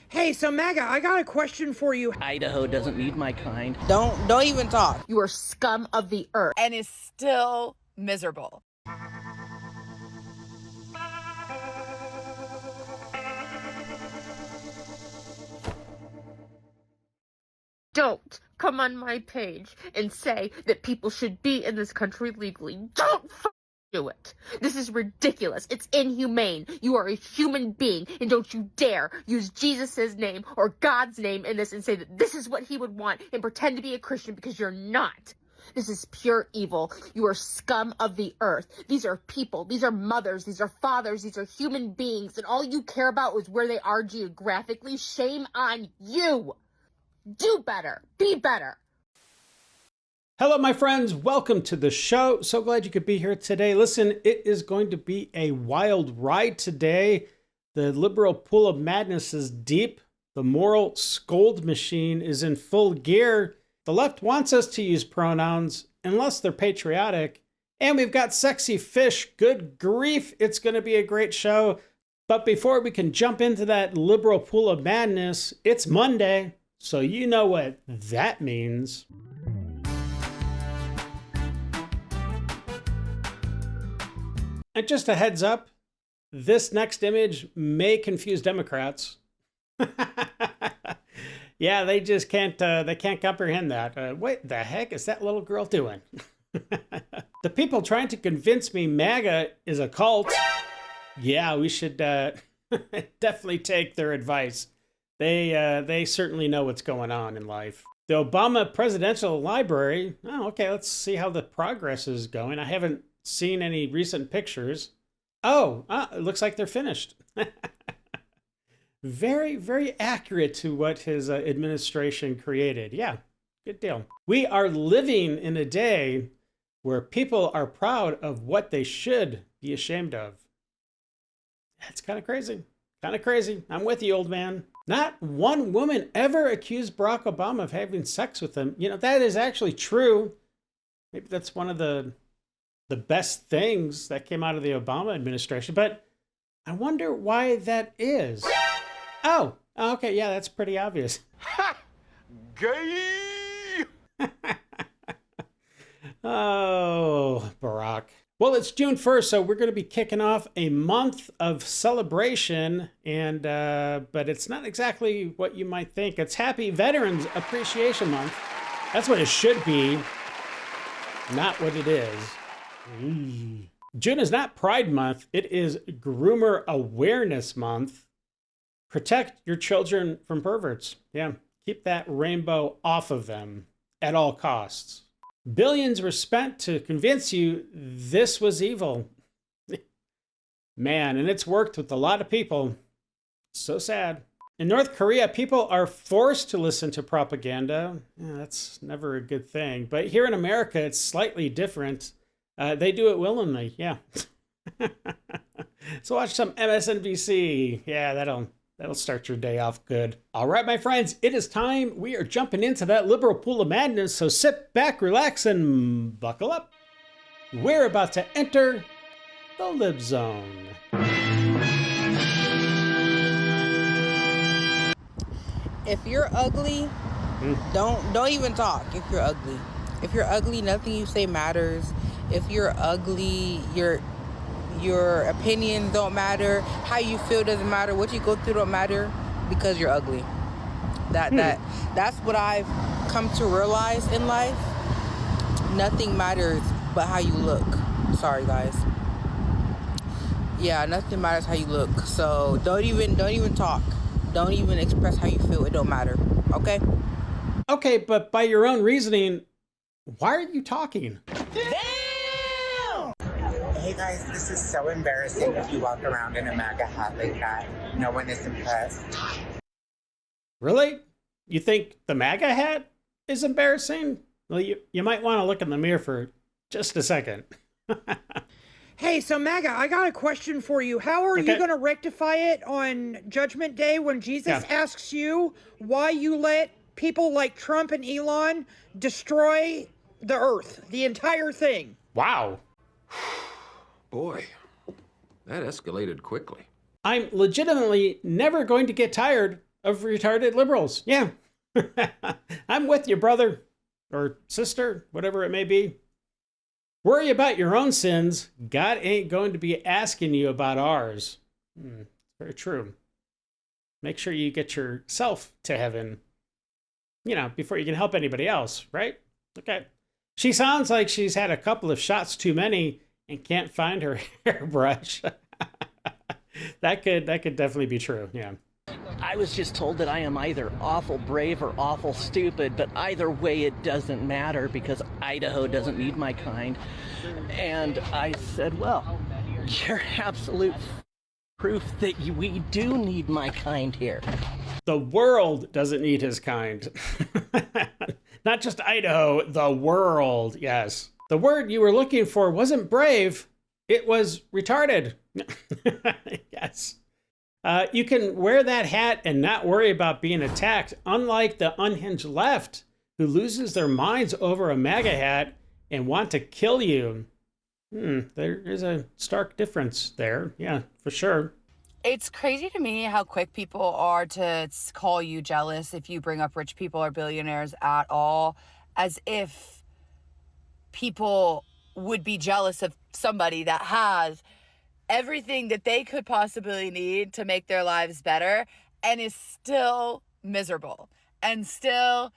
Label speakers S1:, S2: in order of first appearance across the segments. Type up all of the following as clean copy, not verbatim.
S1: Hey, so MAGA, I got a question for you.
S2: Idaho doesn't need my kind.
S3: Don't even talk.
S4: You are scum of the earth.
S5: And is still miserable.
S4: Don't come on my page and say that people should be in this country legally. Don't do it. This is ridiculous. It's inhumane. You are a human being, and don't you dare use Jesus' name or God's name in this and say that this is what he would want and pretend to be a Christian, because you're not. This is pure evil. You are scum of the earth. These are people. These are mothers. These are fathers. These are human beings, and all you care about is where they are geographically. Shame on you. Do better. Be better.
S6: Hello, my friends. Welcome to the show. So glad you could be here today. Listen, it is going to be a wild ride today. The liberal pool of madness is deep. The moral scold machine is in full gear. The left wants us to use pronouns unless they're patriotic. And we've got sexy fish. Good grief. It's going to be a great show. But before we can jump into that liberal pool of madness, it's Monday. So you know what that means. And just a heads up, this next image may confuse Democrats. Yeah, they just can't comprehend that. What the heck is that little girl doing? The people trying to convince me MAGA is a cult. Yeah, we should definitely take their advice. They certainly know what's going on in life. The Obama Presidential Library. Oh, okay, let's see how the progress is going. I haven't seen any recent pictures. It looks like they're finished. Very, very accurate to what his administration created. Yeah, good deal. We are living in a day where people are proud of what they should be ashamed of. That's kind of crazy. Kind of crazy. I'm with you, old man. Not one woman ever accused Barack Obama of having sex with him. You know, that is actually true. Maybe that's one of the best things that came out of the Obama administration. But I wonder why that is. Oh, okay. Yeah, that's pretty obvious.
S7: Ha! Gay!
S6: Oh, Barack. Well, it's June 1st, so we're going to be kicking off a month of celebration, and but it's not exactly what you might think. It's Happy Veterans Appreciation Month. That's what it should be, not what it is. June is not Pride Month. It is Groomer Awareness Month. Protect your children from perverts. Yeah, keep that rainbow off of them at all costs. Billions were spent to convince you this was evil. Man, and it's worked with a lot of people. So sad. In North Korea, people are forced to listen to propaganda. Yeah, that's never a good thing. But here in America, it's slightly different. They do it willingly, yeah. So watch some MSNBC. Yeah, that'll start your day off good. All right, my friends, it is time. We are jumping into that liberal pool of madness, so sit back, relax, and buckle up. We're about to enter the Lib Zone.
S3: If you're ugly, don't even talk. If you're ugly. If you're ugly, nothing you say matters. If you're ugly, your opinions don't matter. How you feel doesn't matter. What you go through don't matter, because you're ugly. That's what I've come to realize in life. Nothing matters but how you look. Sorry, guys. Yeah, nothing matters how you look. So don't even talk. Don't even express how you feel. It don't matter. Okay?
S6: Okay, but by your own reasoning, why are you talking?
S8: Hey guys, this is so embarrassing if you walk around in a MAGA hat like that. No one is impressed.
S6: Really? You think the MAGA hat is embarrassing? Well, you might want to look in the mirror for just a second.
S1: Hey, so MAGA, I got a question for you. How are you going to rectify it on Judgment Day when Jesus asks you why you let people like Trump and Elon destroy the earth, the entire thing?
S6: Wow.
S7: Boy, that escalated quickly.
S6: I'm legitimately never going to get tired of retarded liberals. Yeah. I'm with you, brother or sister, whatever it may be. Worry about your own sins. God ain't going to be asking you about ours. Very true. Make sure you get yourself to heaven, before you can help anybody else, right? Okay. She sounds like she's had a couple of shots too many and can't find her hairbrush. That could definitely be true. Yeah.
S2: I was just told that I am either awful brave or awful stupid, but either way it doesn't matter because Idaho doesn't need my kind. And I said, well, you're absolute proof that we do need my kind here.
S6: The world doesn't need his kind. Not just Idaho, the world, yes. The word you were looking for wasn't brave, it was retarded. Yes. You can wear that hat and not worry about being attacked, unlike the unhinged left, who loses their minds over a MAGA hat and want to kill you. There is a stark difference there. Yeah, for sure.
S5: It's crazy to me how quick people are to call you jealous if you bring up rich people or billionaires at all, as if people would be jealous of somebody that has everything that they could possibly need to make their lives better and is still miserable and still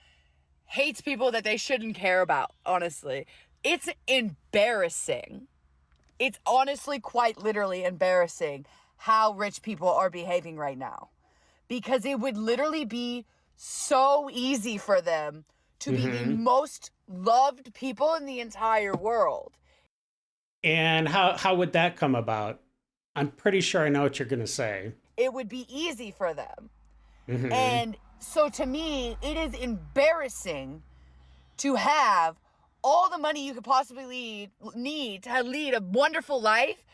S5: hates people that they shouldn't care about, honestly. It's embarrassing. It's honestly quite literally embarrassing how rich people are behaving right now, because it would literally be so easy for them to be the most loved people in the entire world.
S6: And how would that come about? I'm pretty sure I know what you're going to say.
S5: It would be easy for them. And so to me, it is embarrassing to have all the money you could possibly need to lead a wonderful life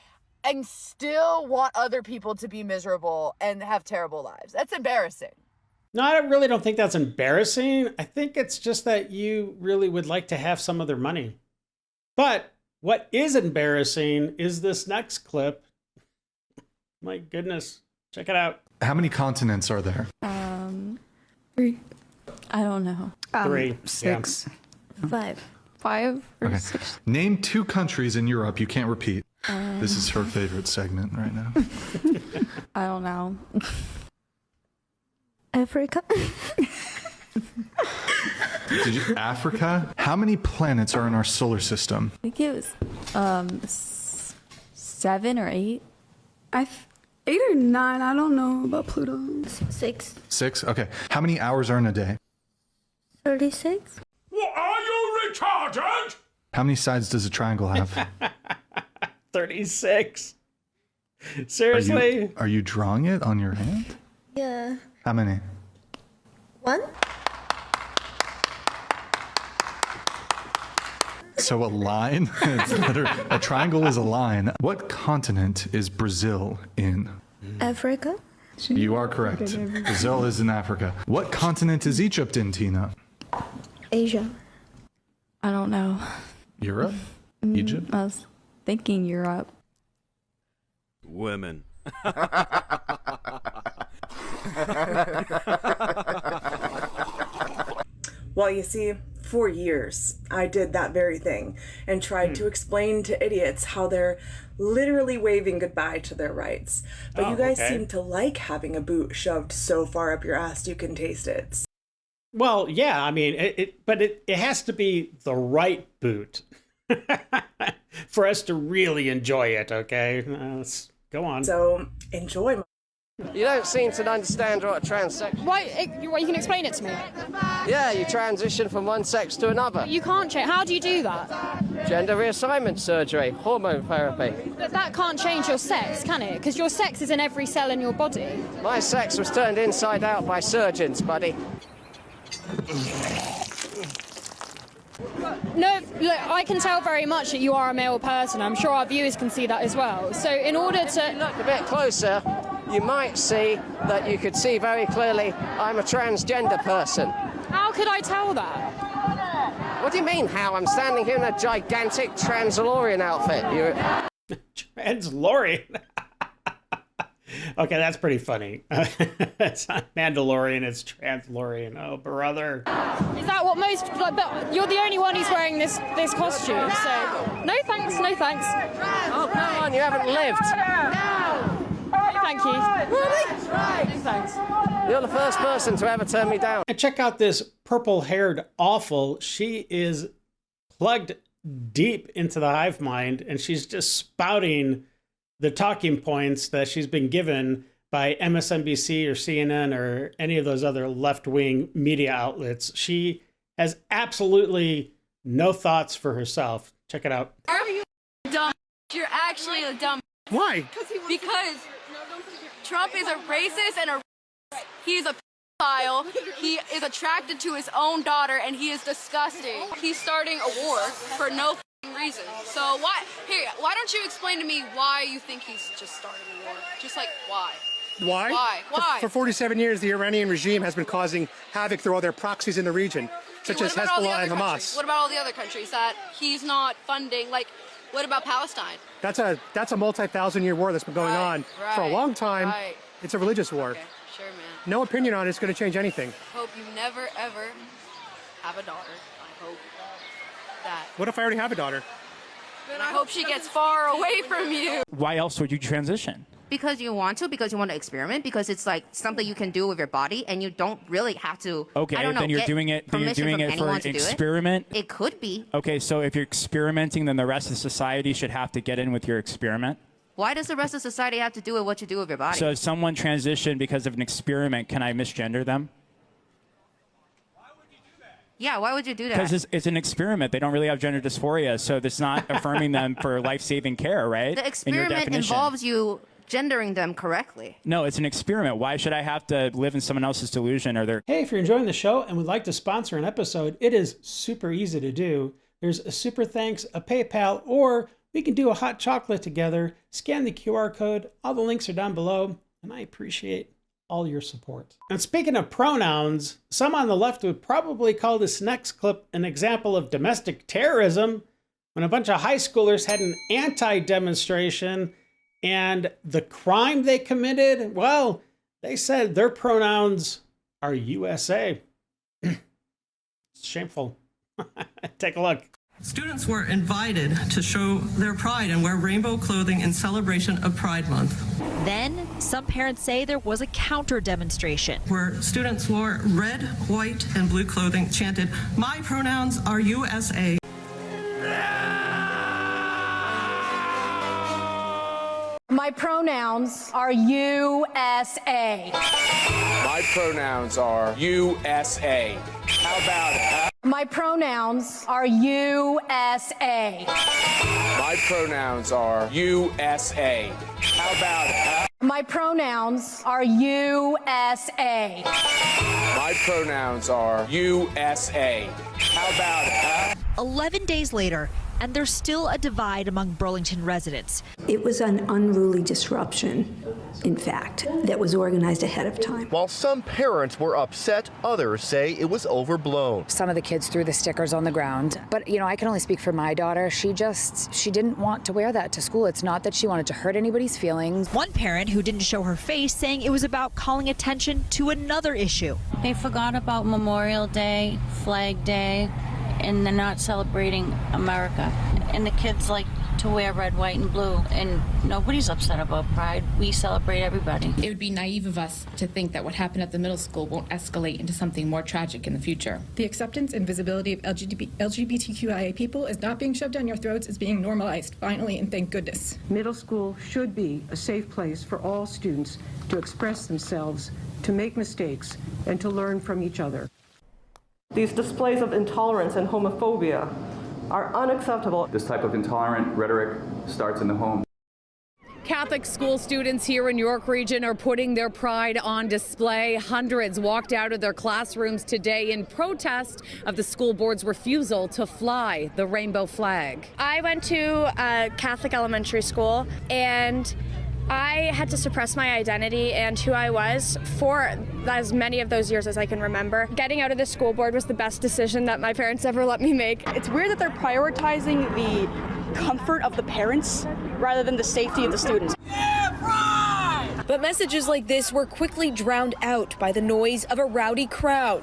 S5: and still want other people to be miserable and have terrible lives. That's embarrassing.
S6: No, I really don't think that's embarrassing. I think it's just that you really would like to have some of their money. But what is embarrassing is this next clip. My goodness. Check it out.
S9: How many continents are there?
S10: 3. I don't know.
S6: 3.
S10: 6.
S6: Yeah.
S10: 5. 5 or
S9: Okay.
S10: 6.
S9: Name 2 countries in Europe you can't repeat. This is her favorite segment right now.
S10: I don't know. Africa.
S9: Africa? How many planets are in our solar system?
S10: I think it was 7 or 8.
S11: 8 or 9. I don't know about Pluto.
S10: 6.
S9: 6? Okay. How many hours are in a day?
S10: 36.
S7: What, are you retarded?
S9: How many sides does a triangle have?
S6: 36. Seriously?
S9: Are you drawing it on your hand?
S10: Yeah.
S9: How many?
S10: 1.
S9: So a line? A triangle is a line. What continent is Brazil in?
S10: Africa.
S9: You are correct. Brazil is in Africa. What continent is Egypt in, Tina?
S10: Asia. I don't know.
S9: Europe? Egypt?
S10: I was thinking Europe.
S12: Women.
S13: Well, you see, for years, I did that very thing and tried to explain to idiots how they're literally waving goodbye to their rights. But you guys seem to like having a boot shoved so far up your ass you can taste it.
S6: Well, yeah, I mean, it has to be the right boot for us to really enjoy it, okay? Let's go on.
S13: So, enjoy.
S14: You don't seem to understand what a transsexual...
S15: Why, you can explain it to me.
S14: Yeah, you transition from one sex to another.
S15: You can't change. How do you do that?
S14: Gender reassignment surgery, hormone therapy.
S15: But that can't change your sex, can it? Because your sex is in every cell in your body.
S14: My sex was turned inside out by surgeons, buddy.
S15: No, look, I can tell very much that you are a male person. I'm sure our viewers can see that as well. So in order to...
S14: Look a bit closer, you might see that you could see very clearly I'm a transgender person.
S15: How could I tell that?
S14: What do you mean, how? I'm standing here in a gigantic Translorian outfit.
S6: Translorian? Okay, that's pretty funny. It's not Mandalorian, it's Translorian. Oh, brother.
S15: Is that what most? Like, but you're the only one who's wearing this costume. So no thanks, no thanks.
S14: Oh, come on, you haven't lived.
S15: Thank you. Really? No thanks.
S14: You're the first person to ever turn me down.
S6: And check out this purple-haired awful. She is plugged deep into the hive mind, and she's just spouting the talking points that she's been given by MSNBC or CNN or any of those other left-wing media outlets. She has absolutely no thoughts for herself. Check it out.
S12: Are you dumb? You're actually a dumb.
S16: Why?
S12: Because Trump is a racist and he's a pedophile. He is attracted to his own daughter, and he is disgusting. He's starting a war for no reason. So why don't you explain to me why you think he's just starting a war? Just like why?
S16: Why?
S12: Why?
S16: For 47 years, the Iranian regime has been causing havoc through all their proxies in the region, such as Hezbollah and Hamas.
S12: What about all the other countries that he's not funding? Like, what about Palestine?
S16: That's a multi-thousand-year war that's been going on for a long time.
S12: Right.
S16: It's a religious war.
S12: Okay, sure, man.
S16: No opinion on it's going to change anything.
S12: Hope you never ever have a daughter. I hope that.
S16: What if I already have a daughter?
S12: Then I hope she gets far away from you.
S17: Why else would you transition?
S18: Because you want to, because you want to experiment, because it's like something you can do with your body, and you don't really have to.
S17: Okay,
S18: I don't know,
S17: then you're
S18: get
S17: doing it. Then you're
S18: permission
S17: doing
S18: from
S17: it for
S18: anyone
S17: an
S18: to do
S17: experiment.
S18: It could be.
S17: Okay, so if you're experimenting, then the rest of society should have to get in with your experiment.
S18: Why does the rest of society have to do with what you do with your body?
S17: So if someone transitioned because of an experiment, can I misgender them?
S18: Yeah, why would you do that?
S17: Because it's an experiment. They don't really have gender dysphoria, so that's not affirming them for life-saving care, right?
S18: The experiment involves you gendering them correctly.
S17: No, it's an experiment. Why should I have to live in someone else's delusion or their...
S6: Hey, if you're enjoying the show and would like to sponsor an episode, it is super easy to do. There's a super thanks, a PayPal, or we can do a hot chocolate together. Scan the QR code. All the links are down below, and I appreciate all your support. And speaking of pronouns, some on the left would probably call this next clip an example of domestic terrorism when a bunch of high schoolers had an anti-demonstration, and the crime they committed, well, they said their pronouns are USA. It's shameful. Take a look.
S19: Students were invited to show their pride and wear rainbow clothing in celebration of Pride Month.
S20: Then, some parents say there was a counter demonstration
S19: where students wore red, white, and blue clothing, chanted, "My pronouns are USA."
S21: My pronouns are USA.
S22: My pronouns are USA. How about it, huh?
S21: My pronouns are USA.
S22: My pronouns are USA. How about it, huh?
S21: My pronouns are USA.
S22: My pronouns are USA. How about it, huh?
S20: 11 days later, and there's still a divide among Burlington residents.
S23: It was an unruly disruption, in fact, that was organized ahead of time.
S24: While some parents were upset, others say it was overblown.
S5: Some of the kids threw the stickers on the ground. But, you know, I can only speak for my daughter. She didn't want to wear that to school. It's not that she wanted to hurt anybody's feelings.
S20: One parent who didn't show her face saying it was about calling attention to another issue.
S25: They forgot about Memorial Day, Flag Day, and they're not celebrating America. And the kids like to wear red, white, and blue, and nobody's upset about Pride. We celebrate everybody.
S26: It would be naive of us to think that what happened at the middle school won't escalate into something more tragic in the future.
S27: The acceptance and visibility of LGBTQIA people is not being shoved down your throats, it's being normalized, finally, and thank goodness.
S28: Middle school should be a safe place for all students to express themselves, to make mistakes, and to learn from each other.
S29: These displays of intolerance and homophobia are unacceptable.
S30: This type of intolerant rhetoric starts in the home.
S31: Catholic school students here in York Region are putting their pride on display. Hundreds walked out of their classrooms today in protest of the school board's refusal to fly the rainbow flag.
S15: I went to a Catholic elementary school, and I had to suppress my identity and who I was for as many of those years as I can remember. Getting out of the school board was the best decision that my parents ever let me make.
S32: It's weird that they're prioritizing the comfort of the parents rather than the safety of the students.
S20: But messages like this were quickly drowned out by the noise of a rowdy crowd.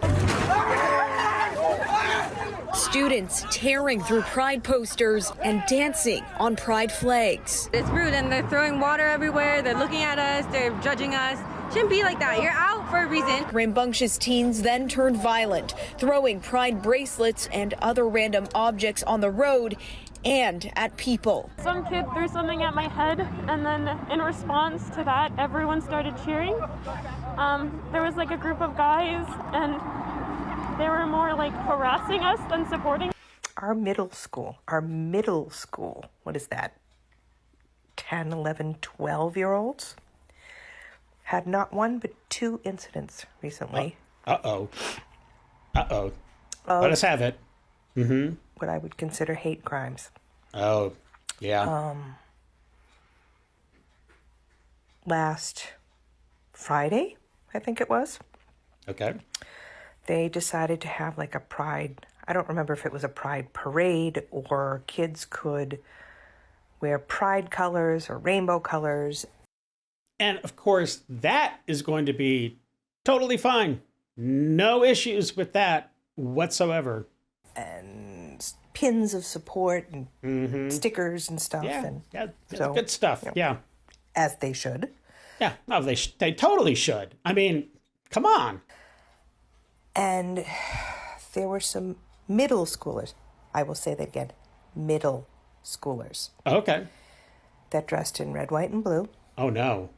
S20: Students tearing through pride posters and dancing on pride flags.
S1: It's rude, and they're throwing water everywhere. They're looking at us. They're judging us. Shouldn't be like that. You're out for a reason.
S20: Rambunctious teens then turned violent, throwing pride bracelets and other random objects on the road and at people.
S2: Some kid threw something at my head, and then in response to that, everyone started cheering. There was like a group of guys, and they were more like harassing us than supporting.
S3: Our middle school, what is that? 10, 11, 12-year-olds had not one but two incidents recently.
S6: Uh-oh. Let us have it. Mm-hmm.
S3: What I would consider hate crimes.
S6: Oh, yeah.
S3: Last Friday, I think it was.
S6: Okay.
S3: They decided to have like a pride, I don't remember if it was a pride parade or kids could wear pride colors or rainbow colors.
S6: And of course, that is going to be totally fine. No issues with that whatsoever.
S3: And pins of support and stickers and stuff.
S6: Yeah,
S3: and
S6: so, good stuff. You know, yeah.
S3: As they should.
S6: Yeah, no, they totally should. I mean, come on.
S3: And there were some middle schoolers. I will say that again. Middle schoolers.
S6: Okay.
S3: That dressed in red, white, and blue.
S6: Oh, no.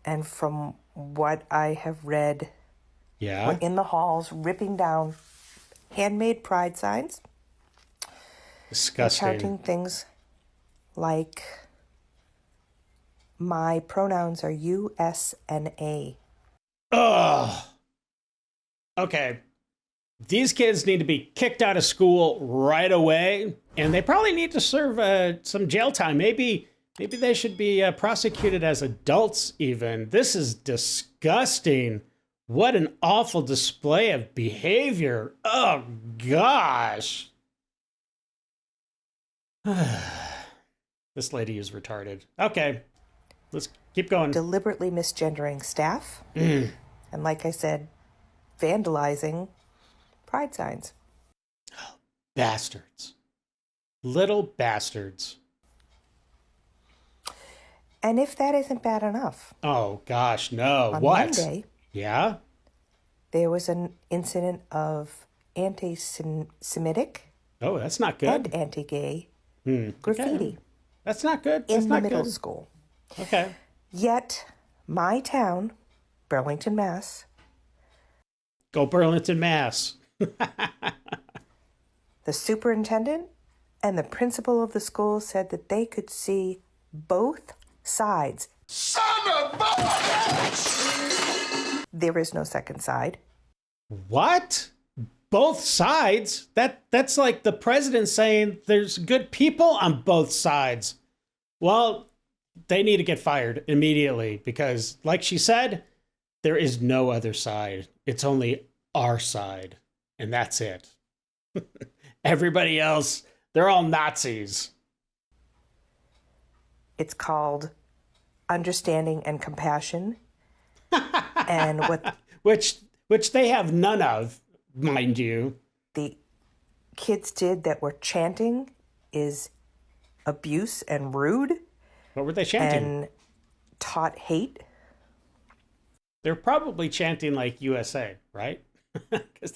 S3: And from what I have read, were in the halls ripping down handmade pride signs.
S6: Disgusting.
S3: And chanting things like, my pronouns are USA.
S6: Ugh. Okay. These kids need to be kicked out of school right away, and they probably need to serve some jail time. Maybe they should be prosecuted as adults even. This is disgusting. What an awful display of behavior. Oh, gosh. This lady is retarded. Okay, let's keep going.
S3: Deliberately misgendering staff. And like I said, vandalizing pride signs.
S6: Bastards. Little bastards.
S3: And if that isn't bad enough.
S6: Oh, gosh, no.
S3: On
S6: What?
S3: Monday,
S6: yeah?
S3: There was an incident of anti-Semitic.
S6: Oh, that's not good.
S3: And anti-gay
S6: Okay.
S3: graffiti.
S6: That's not good.
S3: In
S6: That's
S3: the
S6: not
S3: middle
S6: good.
S3: school.
S6: Okay.
S3: Yet, my town, Burlington, Mass.
S6: Go Burlington, Mass.
S3: The superintendent and the principal of the school said that they could see both sides. Son of a bitch! There is no second side.
S6: What? Both sides? That's like the president saying there's good people on both sides. Well, they need to get fired immediately because, like she said, there is no other side. It's only our side, and that's it. Everybody else, they're all Nazis.
S3: It's called understanding and compassion. And what
S6: which they have none of, mind you.
S3: The kids did that were chanting is abuse and rude.
S6: What were they chanting?
S3: And taught hate.
S6: They're probably chanting like USA, right? Because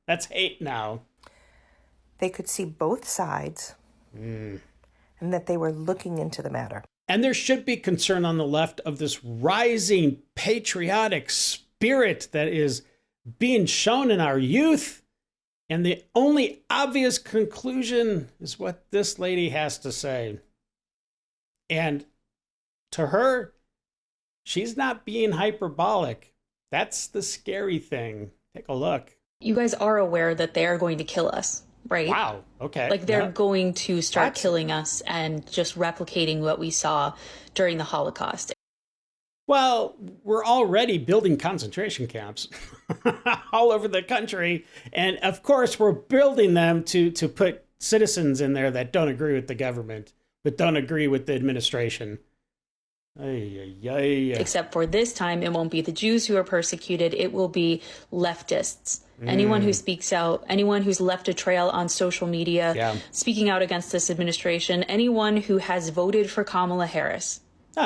S6: that's hate now.
S3: They could see both sides and that they were looking into the matter.
S6: And there should be concern on the left of this rising patriotic spirit that is being shown in our youth. And the only obvious conclusion is what this lady has to say. And to her, she's not being hyperbolic. That's the scary thing. Take a look.
S4: You guys are aware that they are going to kill us, right?
S6: Wow. Okay.
S4: Like they're
S6: Yeah.
S4: going to start
S6: What?
S4: killing us and just replicating what we saw during the Holocaust.
S6: Well, we're already building concentration camps all over the country. And of course, we're building them to put citizens in there that don't agree with the government, but don't agree with the administration.
S4: Except for this time, it won't be the Jews who are persecuted. It will be leftists. Anyone who speaks out, anyone who's left a trail on social media, speaking out against this administration, anyone who has voted for Kamala Harris.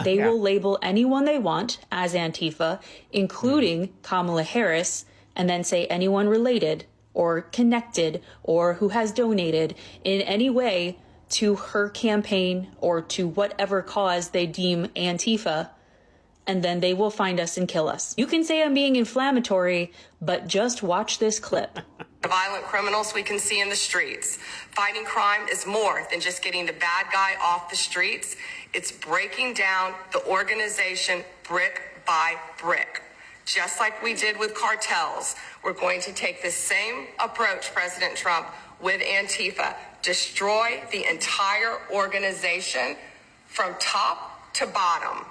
S4: They will label anyone they want as Antifa, including Kamala Harris, and then say anyone related or connected or who has donated in any way to her campaign or to whatever cause they deem Antifa, and then they will find us and kill us. You can say I'm being inflammatory, but just watch this clip.
S7: The violent criminals we can see in the streets. Fighting crime is more than just getting the bad guy off the streets. It's breaking down the organization brick by brick. Just like we did with cartels, we're going to take the same approach, President Trump, with Antifa. Destroy the entire organization from top to bottom.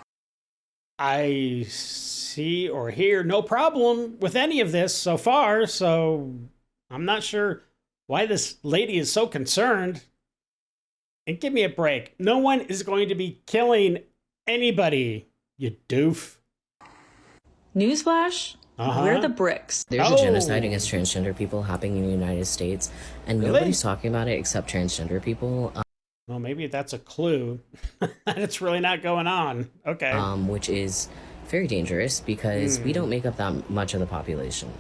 S6: I see or hear no problem with any of this so far, so I'm not sure why this lady is so concerned. And give me a break. No one is going to be killing anybody, you doof.
S4: Newsflash, we're the bricks.
S8: There's a genocide against transgender people happening in the United States, and nobody's talking about it except transgender people.
S6: Well, maybe that's a clue that it's really not going on. Okay.
S8: Which is very dangerous because we don't make up that much of the population.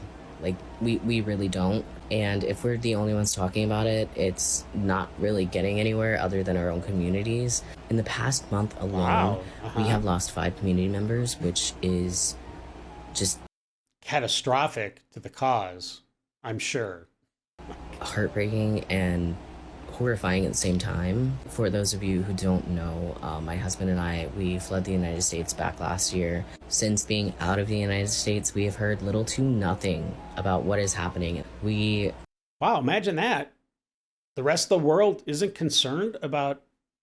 S8: Like, we really don't. And if we're the only ones talking about it, it's not really getting anywhere other than our own communities. In the past month alone, we have lost 5 community members, which is just
S6: catastrophic to the cause, I'm sure.
S8: Heartbreaking and horrifying at the same time. For those of you who don't know, my husband and I, we fled the United States back last year. Since being out of the United States, we have heard little to nothing about what is happening.
S6: Wow, imagine that. The rest of the world isn't concerned about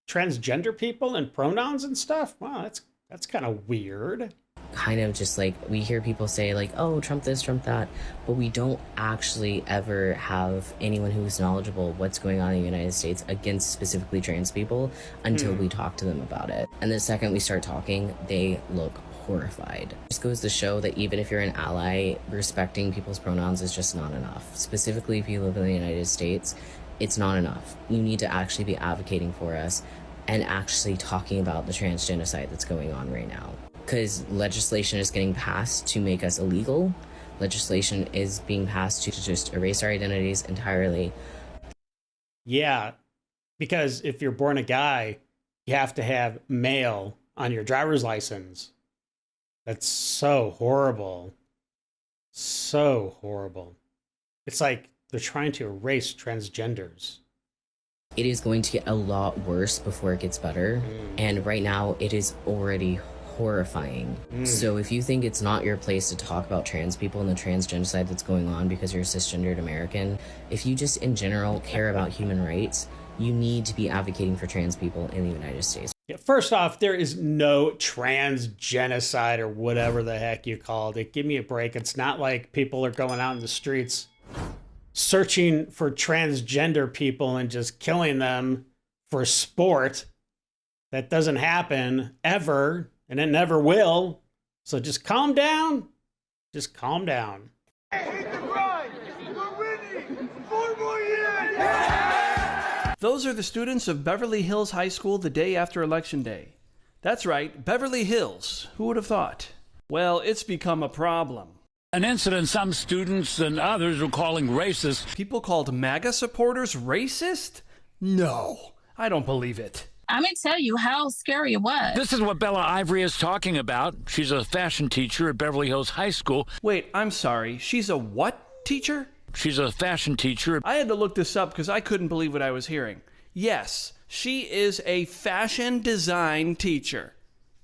S6: transgender people and pronouns and stuff? Wow, that's kind of weird.
S8: Kind of just like, we hear people say like, oh, Trump this, Trump that, but we don't actually ever have anyone who's knowledgeable what's going on in the United States against specifically trans people until we talk to them about it. And the second we start talking, they look horrified. It just goes to show that even if you're an ally, respecting people's pronouns is just not enough. Specifically, if you live in the United States, it's not enough. You need to actually be advocating for us and actually talking about the trans genocide that's going on right now. Because legislation is getting passed to make us illegal. Legislation is being passed to just erase our identities entirely.
S6: Yeah, because if you're born a guy, you have to have male on your driver's license. That's so horrible. So horrible. It's like they're trying to erase transgenders.
S8: It is going to get a lot worse before it gets better. And right now, it is already horrifying. So if you think it's not your place to talk about trans people and the trans genocide that's going on because you're a cisgendered American, if you just in general care about human rights, you need to be advocating for trans people in the United States.
S6: Yeah, first off, there is no trans genocide or whatever the heck you called it. Give me a break. It's not like people are going out in the streets searching for transgender people and just killing them for sport. That doesn't happen ever. And it never will. So just calm down. Just calm down.
S9: Those are the students of Beverly Hills High School the day after Election Day. That's right, Beverly Hills. Who would have thought? Well, it's become a problem.
S10: An incident some students and others were calling racist.
S9: People called MAGA supporters racist? No, I don't believe it.
S11: I'm going to tell you how scary it was.
S10: This is what Bella Ivory is talking about. She's a fashion teacher at Beverly Hills High School.
S9: Wait, I'm sorry. She's a what teacher?
S10: She's a fashion teacher.
S9: I had to look this up because I couldn't believe what I was hearing. Yes, she is a fashion design teacher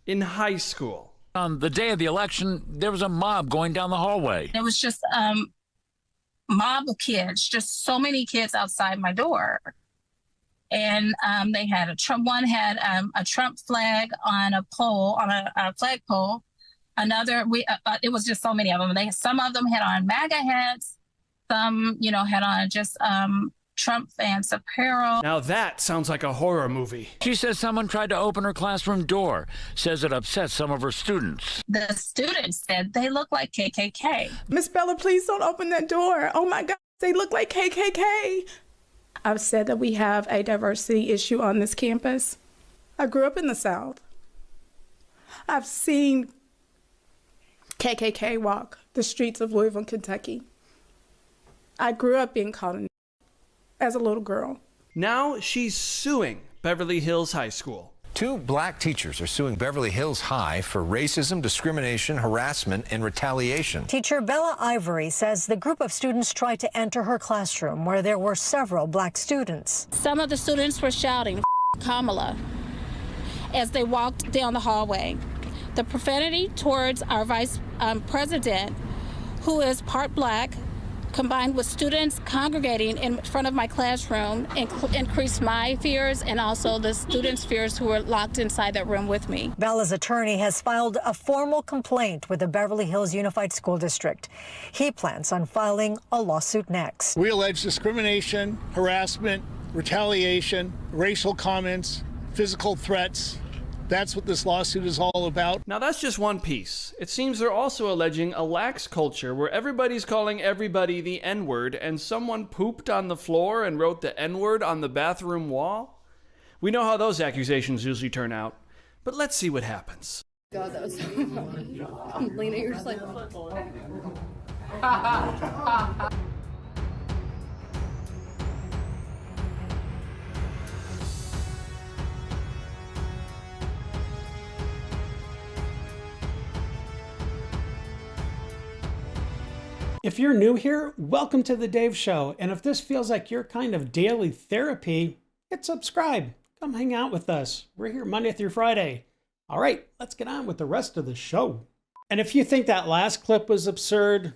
S9: in high school.
S10: On the day of the election, there was a mob going down the hallway.
S11: There was just a mob of kids, just so many kids outside my door. And they had one had a Trump flag on a pole, on a flagpole. Another, it was just so many of them. Some of them had on MAGA hats. Some, had on just Trump fans apparel.
S9: Now that sounds like a horror movie.
S10: She says someone tried to open her classroom door, says it upset some of her students.
S11: The students said they look like KKK.
S5: Miss Bella, please don't open that door. Oh my God, they look like KKK. I've said that we have a diversity issue on this campus. I grew up in the South. I've seen KKK walk the streets of Louisville, Kentucky. I grew up being called a as a little girl.
S9: Now she's suing Beverly Hills High School.
S12: 2 black teachers are suing Beverly Hills High for racism, discrimination, harassment, and retaliation.
S13: Teacher Bella Ivory says the group of students tried to enter her classroom where there were several black students.
S14: Some of the students were shouting Kamala as they walked down the hallway. The profanity towards our vice president, who is part black, combined with students congregating in front of my classroom, increased my fears and also the students' fears who were locked inside that room with me.
S13: Bella's attorney has filed a formal complaint with the Beverly Hills Unified School District. He plans on filing a lawsuit next.
S16: We allege discrimination, harassment, retaliation, racial comments, physical threats. That's what this lawsuit is all about.
S9: Now that's just one piece. It seems they're also alleging a lax culture where everybody's calling everybody the N-word and someone pooped on the floor and wrote the N-word on the bathroom wall. We know how those accusations usually turn out, but let's see what happens.
S17: God, that was so funny. I'm leaning, you're just like...
S6: If you're new here, welcome to The Dave Show. And if this feels like your kind of daily therapy, hit subscribe. Come hang out with us. We're here Monday through Friday. All right, let's get on with the rest of the show. And if you think that last clip was absurd,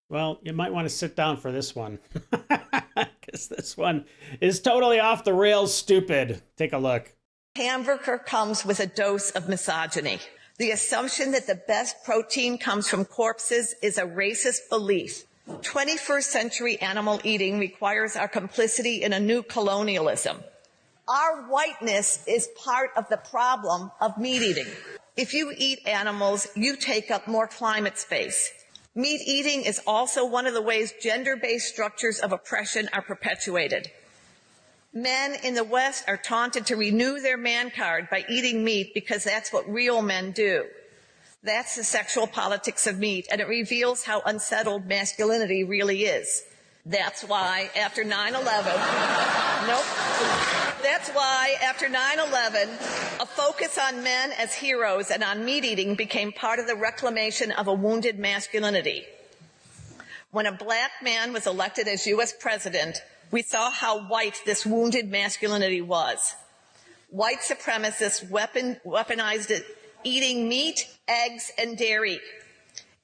S6: well, you might want to sit down for this one. Because this one is totally off the rails stupid. Take a look.
S18: Hamburger comes with a dose of misogyny. The assumption that the best protein comes from corpses is a racist belief. 21st century animal eating requires our complicity in a new colonialism. Our whiteness is part of the problem of meat eating. If you eat animals, you take up more climate space. Meat eating is also one of the ways gender-based structures of oppression are perpetuated. Men in the West are taunted to renew their man card by eating meat because that's what real men do. That's the sexual politics of meat, and it reveals how unsettled masculinity really is. That's why after 9/11, That's why after 9/11, a focus on men as heroes and on meat eating became part of the reclamation of a wounded masculinity. When a black man was elected as U.S. president, we saw how white this wounded masculinity was. White supremacists weaponized it, eating meat, eggs, and dairy.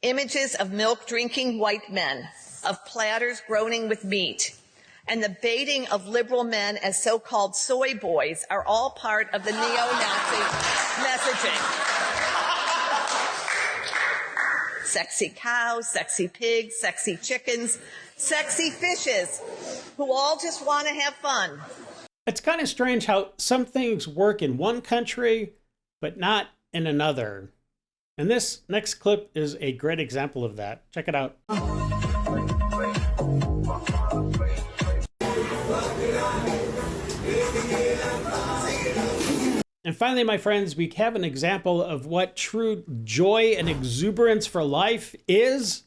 S18: Images of milk-drinking white men, of platters groaning with meat, and the baiting of liberal men as so-called soy boys are all part of the neo-Nazi messaging. Sexy cows, sexy pigs, sexy chickens, sexy fishes, who all just want to have fun.
S6: It's kind of strange how some things work in one country, but not in another. And this next clip is a great example of that. Check it out. And finally, my friends, we have an example of what true joy and exuberance for life is.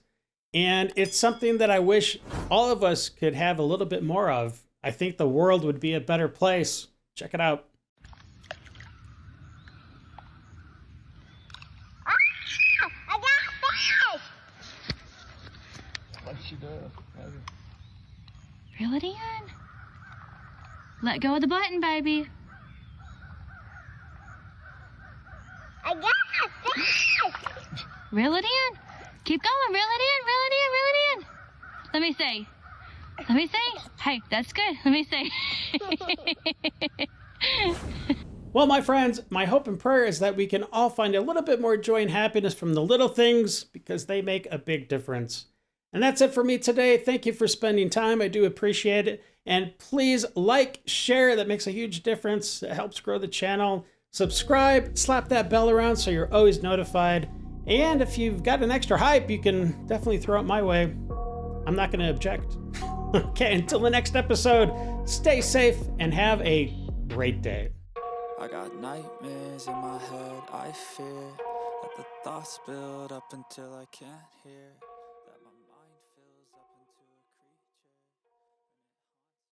S6: And it's something that I wish all of us could have a little bit more of. I think the world would be a better place. Check it out.
S19: I got fish!
S21: What she do?
S19: Reel it in. Let go of the button, baby. I got a fish! Reel it in. Keep going. Reel it in. Reel it in. Reel it in. Let me see. Let me see. Hey, that's good. Let me see.
S6: Well, my friends, my hope and prayer is that we can all find a little bit more joy and happiness from the little things because they make a big difference. And that's it for me today. Thank you for spending time. I do appreciate it. And please like, share. That makes a huge difference. It helps grow the channel. Subscribe, slap that bell around so you're always notified. And if you've got an extra hype, you can definitely throw it my way. I'm not going to object. Okay, until the next episode, stay safe and have a great day.
S15: I got nightmares in my head, I fear that the thoughts build up until I can't hear that my